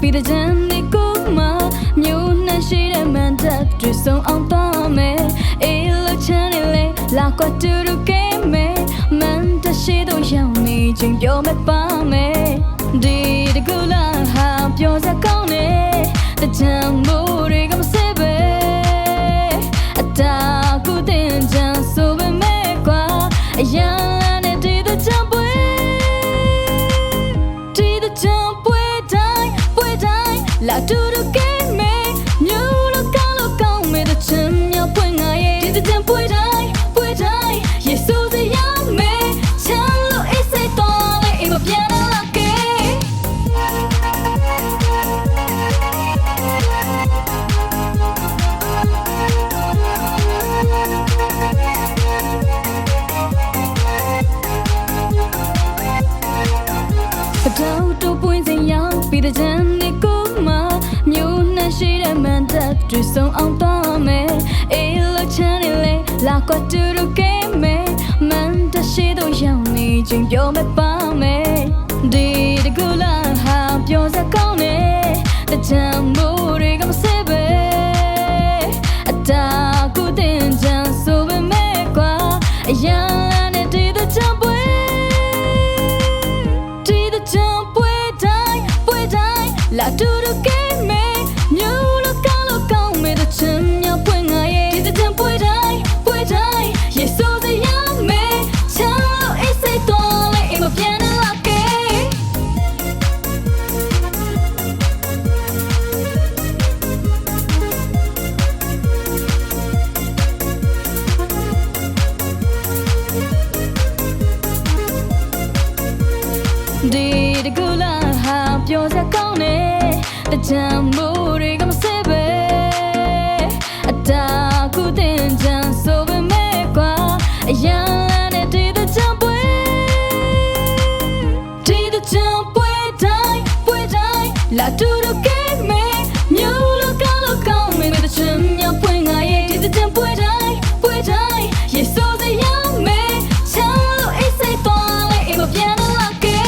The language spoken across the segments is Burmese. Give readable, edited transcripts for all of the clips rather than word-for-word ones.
ပြီးတဲ့ချမ်းဒီကိုမှမြို့နဲ့ရှိတဲ့မန်တပ်တွေဆုံးအောင်သွားမယ်အေးလို့ချမ်းနေလေလာကွာတူတူကဲမယ်မန်တပ်ရှိတော့ရောက်နေချင်းပြောမပါမယ်ဒီတကူလာဟာပြောစကောင်းနေတချမ်းမိုးတွေကမစဲပဲအတာကူတင်ချမ်းဆိုပဲမဲ့ကွာအရာနဲ့ဒီတချမ်းပွဲဒီတချမ်းပွဲတိုင်းလာတူတူကဲမယ်မြို့လို့ကောင်းမယ်တချမ်းမြောက်ပွင့်ငါရဲ့ဒီတချမ်းပွဲတိုင်းယေရှုစရမယ်ချမ်းလို့အိတ်စိတ်တော်လေးအိမ်မပြန်လာခဲ့ပတောက်တို့ပွင့်စင်ရောက်ပြီးတဲ့ချမ်းဒီကိုမှမြို့နဲ့ရှိတဲ့မန်တပ်တွေဆုံးအောင်သွားမယ်အေးလို့ချမ်းနေလေလာကွာတူတူကဲမယ်မန်တပ်ရှိတော့ရောက်နေချင်းပြောမပါမယ်ဒီတကူလာဟာပြောစကောင်းနေတချမ်းမိုးတွေကမစဲပဲအတာကူတင်ချမ်းဆိုပဲမဲ့ကွာအရာနဲ့ဒီတချမ်းပွဲလာတူတူကဲမယ်မြို့လို့ကောင်းမယ်တချမ်းမြောက်ပွင့်ငါရဲ့ဒီတချမ်းပွဲတိုင်းယေရှုစရမယ်ချမ်းလို့အိတ်စိတ်တော်လေးအိမ်မပြန်လာခဲ့ဒီတကူလာဟာပြောစကောင်းနေတချမ်းမိုးတွေကမစဲပဲအတာကူတင်ချမ်းဆိုပဲမဲ့ကွာအရာနဲ့ဒီတချမ်းပွဲတိုင်းလာတူတူကဲမယ်မြို့လို့ကောင်းမယ်တချမ်းမြောက်ပွင့်ငါရဲ့ဒီတချမ်းပွဲတိုင်းယေရှုစရမယ်ချမ်းလို့အိတ်စိတ်တော်လေးအိမ်မပြန်လာခဲ့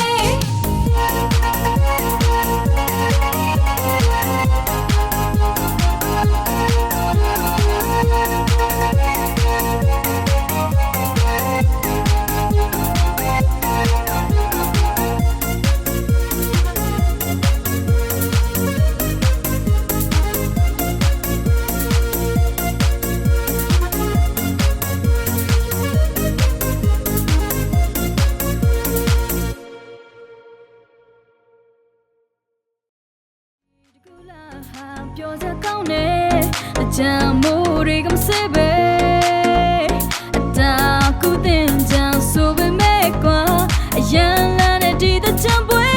ပြောစကောင်းနေတချမ်းမိုးတွေကမစဲပဲအတာကူတင်ချမ်းဆိုပဲမဲ့ကွာအရန်လာနဲ့ဒီတချမ်းပွဲ